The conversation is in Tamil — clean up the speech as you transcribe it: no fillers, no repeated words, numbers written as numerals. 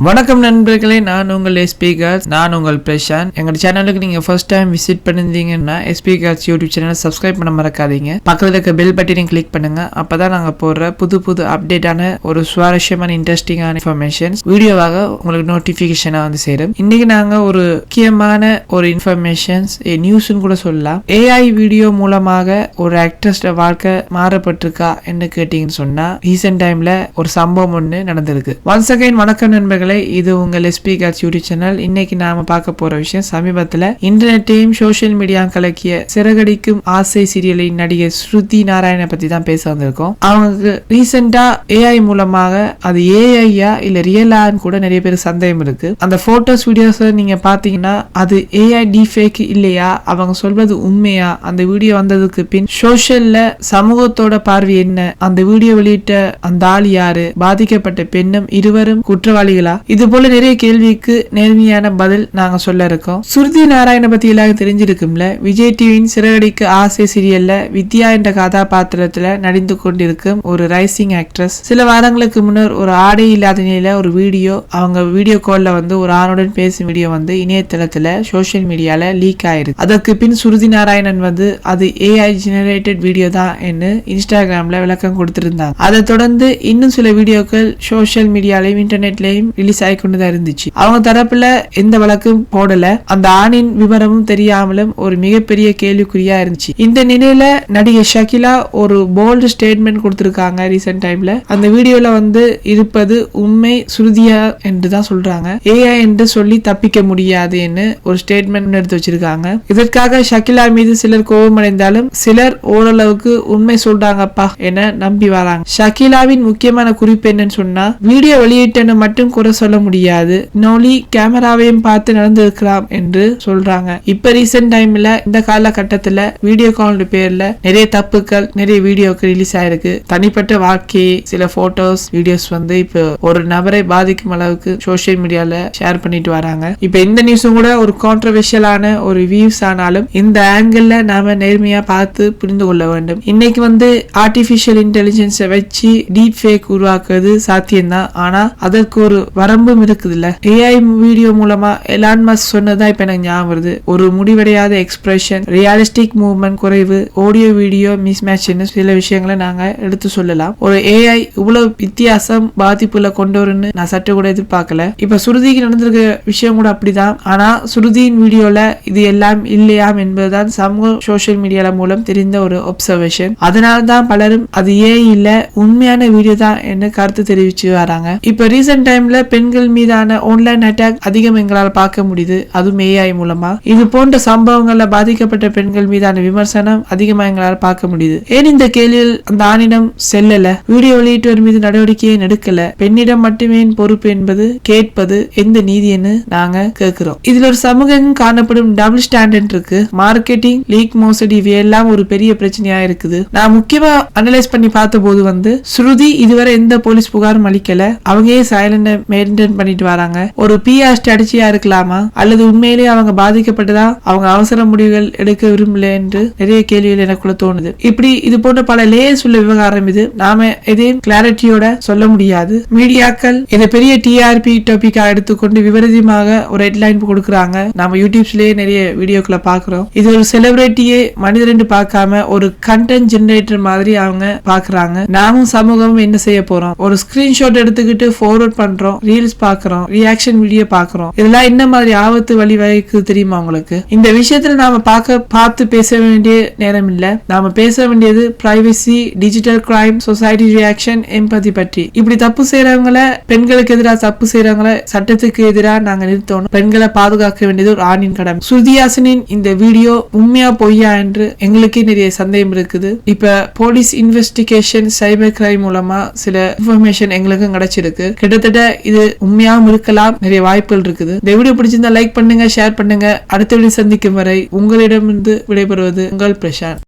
வணக்கம் நண்பர்களே, நான் உங்கள் எஸ்பி கார்ஸ். நான் உங்கள் பிரசாந்த். எங்கள் சேனலுக்கு நீங்க ஃபர்ஸ்ட் டைம் விசிட் பண்ணிருந்தீங்கன்னா எஸ்பி கார்ஸ் யூடியூப் சேனலை சப்ஸ்கிரைப் பண்ண மறக்காதீங்க. பக்கத்துல இருக்க பெல் பட்டனையும் கிளிக் பண்ணுங்க. அப்பதான் நாங்க போடுற புது அப்டேட்டான ஒரு சுவாரஸ்யமான இன்ட்ரெஸ்டிங்கான இன்ஃபர்மேஷன்ஸ் வீடியோவாக உங்களுக்கு நோட்டிபிகேஷனா வந்து சேரும். இன்னைக்கு நாங்க ஒரு முக்கியமான ஒரு இன்ஃபர்மேஷன்ஸ் நியூஸ்னு கூட சொல்லலாம். ஏஐ வீடியோ மூலமாக ஒரு ஆக்ட்ரஸ் வாழ்க்கை மாறப்பட்டிருக்கா என்று கேட்டீங்கன்னு சொன்னா ரீசெண்ட் டைம்ல ஒரு சம்பவம் ஒன்று நடந்திருக்கு. ஒன்ஸ் அகைன் வணக்கம் நண்பர்களே, இது உங்கள் எஸ்பி கார்ஸ் யூடியூப் சேனல். இன்னைக்கு நாம பார்க்க போற விஷயம், சமீபத்துல இன்டர்நெட்டையும் சோசியல் மீடியா கலக்கிய சிறகடிக்கும் ஆசை சீரியலின் நடிகை ஸ்ருதி நாராயண பத்தி தான் பேச வந்திருக்கோம். அவங்க ரீசெண்டா ஏஐ மூலமாக அது ஏஐயா இல்ல ரியலான்னு கூட நிறைய பேர் சந்தேகம் இருக்கு. அந்த போட்டோஸ் வீடியோஸ் நீங்க பாத்தீங்கன்னா அது ஏஐ டீஃபேக் இல்லையா, அவங்க சொல்வது உண்மையா, அந்த வீடியோ வந்ததுக்கு பின் சோசியல்ல சமூகத்தோட பார்வை என்ன, அந்த வீடியோ வெளியிட்ட அந்த ஆள் யாரு, பாதிக்கப்பட்ட பெண்ணும் இருவரும் குற்றவாளிகளா, இது போல நிறைய கேள்விக்கு நேர்மையான பதில் நாங்க சொல்ல இருக்கோம். ஸ்ருதி நாராயண பத்தி எல்லாரும் தெரிஞ்சிருக்கும்ல. விஜய் டிவியின் சிறகடிக்கு ஆசை சீரியல்ல வித்யா என்ற கதாபாத்திரத்துல நடித்து கொண்டிருக்கும் ஒரு ரைசிங் ஆக்ட்ரஸ். சில வாரங்களுக்கு முன்னர் ஒரு ஆடை இல்லாத நிலையில ஒரு வீடியோ, அவங்க வீடியோ கால்ல வந்து ஒரு ஆணுடன் பேசும் வீடியோ வந்து இணையதளத்துல சோசியல் மீடியால லீக் ஆயிருக்கு. அதற்கு பின் ஸ்ருதி நாராயணன் வந்து அது ஏஐ ஜெனரேட்டட் வீடியோ தான் என்று இன்ஸ்டாகிராம்ல விளக்கம் கொடுத்திருந்தாங்க. அதை தொடர்ந்து இன்னும் சில வீடியோக்கள் சோசியல் மீடியாலையும் இன்டர்நெட்லயும் ரிலீஸ் ஆகி கொண்டுதான் இருந்துச்சு. அவங்க தரப்புல எந்த வழக்கும் போடல, அந்த ஆணின் விவரமும் தெரியாமலும் ஒரு மிகப்பெரிய கேள்விக்குறியா இருந்துச்சு. இந்த நிலையில நடிகை ஷகிலா ஒரு போல்டு ஸ்டேட்மெண்ட் கொடுத்திருக்காங்க ரீசெண்ட் டைம்ல. அந்த வீடியோல வந்து இருப்பது உண்மை ஸ்ருதியா என்று தான் சொல்றாங்க. ஏஐ என்று சொல்லி தப்பிக்க முடியாது என்று ஒரு ஸ்டேட்மெண்ட் எடுத்து வச்சிருக்காங்க. இதற்காக ஷகிலா மீது சிலர் கோபமடைந்தாலும் சிலர் ஓரளவுக்கு உண்மை சொல்றாங்கப்பா என நம்பி வராங்க. ஷகிலாவின் முக்கியமான குறிப்பு என்னன்னு சொன்னா, வீடியோ வெளியிட்டன்னு மட்டும் குறை சொல்ல முடியாது, நோலி கேமராவையும் பார்த்து நடந்திருக்கலாம் என்று சொல்றாங்க. இப்ப ரீசெண்ட் டைம்ல இந்த காலகட்டத்துல வீடியோ கால் பேர்ல நிறைய தப்புக்கள், நிறைய வீடியோக்கள் ரிலீஸ் ஆயிருக்கு. தனிப்பட்ட வாழ்க்கை, சில போட்டோஸ் வீடியோஸ் வந்து இப்ப ஒரு நபரை பாதிக்கும் அளவுக்கு சோசியல் மீடியால ஷேர் பண்ணிட்டு வராங்க. இப்ப இந்த நியூஸும் கூட ஒரு கான்ட்ரவர்ஷியலான ஒரு வியூஸ் ஆனாலும் இந்த ஆங்கிள் நாம நேர்மையா பார்த்து புரிந்து கொள்ள வேண்டும். இன்னைக்கு வந்து ஆர்டிபிஷியல் இன்டெலிஜென்ஸை வச்சு டீப் ஃபேக் உருவாக்குறது சாத்தியம்தான். ஆனா அதற்கு ஒரு வரம்பும் இருக்குது இல்ல. ஏஐ வீடியோ மூலமா எலான் மஸ்க் சொன்னதா இப்ப எனக்கு ஞாபகம் வருது. ஒரு முடிவடையாத எக்ஸ்பிரஷன், ரியலிஸ்டிக் மூவ்மெண்ட் குறைவு, ஆடியோ வீடியோ மிஸ் மேட்ச்னு சில விஷயங்களை நாங்க எடுத்து சொல்லலாம். ஒரு ஏஐ இவ்வளவு வித்தியாசம் பாதிப்புல கொண்டு வரும்னு நான் சற்று கூட எதிர்பார்க்கல. இப்ப சுருதிக்கு நடந்திருக்க விஷயம் கூட அப்படிதான். ஆனா சுருதியின் வீடியோல இது எல்லாம் இல்லையாம் என்பதுதான் சமூக சோசியல் மீடியால மூலம் தெரிந்த ஒரு ஒப்சர்வேஷன். அதனால்தான் பலரும் அது ஏஐ இல்ல உண்மையான வீடியோ தான் என்று கருத்து தெரிவிச்சு வராங்க. இப்ப ரீசெண்ட் டைம்ல பெண்கள் மீதான ஆன்லைன் அட்டாக் அதிகம் எங்களால் பார்க்க முடியுது, அதுவும் ஏஐ மூலமா. இது போன்ற சம்பவங்கள்ல பாதிக்கப்பட்ட பெண்கள் மீதான விமர்சனம் அதிகமா எங்களால் பார்க்க முடியுது. ஏன் இந்த கேள்வியில் அந்த ஆணிடம் செல்லல, வீடியோ வெளியிட்டவர் மீது நடவடிக்கையை எடுக்கல, பெண்ணிடம் மட்டுமே பொறுப்பு என்பது கேட்பது எந்த நீதின்னு நாங்க கேட்கிறோம். இதுல ஒரு சமூகம் காணப்படும் டபுள் ஸ்டாண்டர்ட் இருக்கு. மார்க்கெட்டிங், லீக் மோசடி இவையெல்லாம் ஒரு பெரிய பிரச்சனையா இருக்குது. நான் முக்கியமா அனலைஸ் பண்ணி பார்த்த போது வந்து ஸ்ருதி இதுவரை எந்த போலீஸ் புகாரும் அளிக்கல. அவங்க சைலண்ட் மெயின்டைன் பண்ணிட்டு வராங்க. ஒரு பிஆர் ஸ்ட்ராட்டஜியா இருக்கலாமா, அல்லது உண்மையிலேயே அவங்க பாதிக்கப்பட்டதா அவங்க அவசர முடிவுகள் எடுக்க விரும்பல என்று நிறைய கேள்விகள் எனக்குள்ள தோணுது. இப்படி இது போன்ற பல லேயர்ஸ் உள்ள விவகாரம் இது. நாம எதையும் கிளாரிட்டியோட சொல்ல முடியாது. மீடியாக்கள் இதை பெரிய டிஆர்பி டாபிக்கா எடுத்துக்கொண்டு விபரீதமாக ஒரு ஹெட்லைன் கொடுக்கறாங்க. நாம யூடியூப்ஸ்லயே நிறைய வீடியோக்களை பாக்குறோம். இது ஒரு செலிபிரிட்டியே மனிதர் பார்க்காம ஒரு கண்டென்ட் ஜெனரேட்டர் மாதிரி அவங்க பாக்குறாங்க. நாமும் சமூகமும் என்ன செய்ய போறோம், ஒரு ஸ்கிரீன்ஷாட் எடுத்துக்கிட்டு ஃபார்வர்ட் பண்றோம், ரீல்ஸ் பாக்குறோம், ரியாக்ஷன் வீடியோ பாக்குறோம். இதெல்லாம் என்ன மாதிரி ஆபத்து வழிவகைக்கு தெரியுமா உங்களுக்கு? இந்த விஷயத்துல நாம பார்த்து பேச வேண்டிய நேரம் இல்ல. நாம பேச வேண்டியது privacy, digital crime, society reaction, empathy பற்றி. இப்படி தப்பு செய்யறவங்கள, பெண்களுக்கு எதிராக தப்பு செய்யறவங்கள சட்டத்துக்கு எதிராக நாங்க நிறுத்தணும். பெண்களை பாதுகாக்க வேண்டியது ஒரு ஆணின் கடமை. ஸ்ருதிஹாசனின் இந்த வீடியோ உண்மையா பொய்யா என்று எங்களுக்கே நிறைய சந்தேகம் இருக்குது. இப்ப போலீஸ் இன்வெஸ்டிகேஷன், சைபர் கிரைம் மூலமா சில இன்ஃபர்மேஷன் எங்களுக்கும் கிடைச்சிருக்கு. கிட்டத்தட்ட இது உண்மையாவும் இருக்கலாம், நிறைய வாய்ப்புகள் இருக்குது. இந்த வீடியோ பிடிச்சிருந்தா லைக் பண்ணுங்க, ஷேர் பண்ணுங்க. அடுத்த வீடியோ சந்திக்கும் வரை உங்களிடமிருந்து விடைபெறுவது உங்கள் பிரசாந்த்.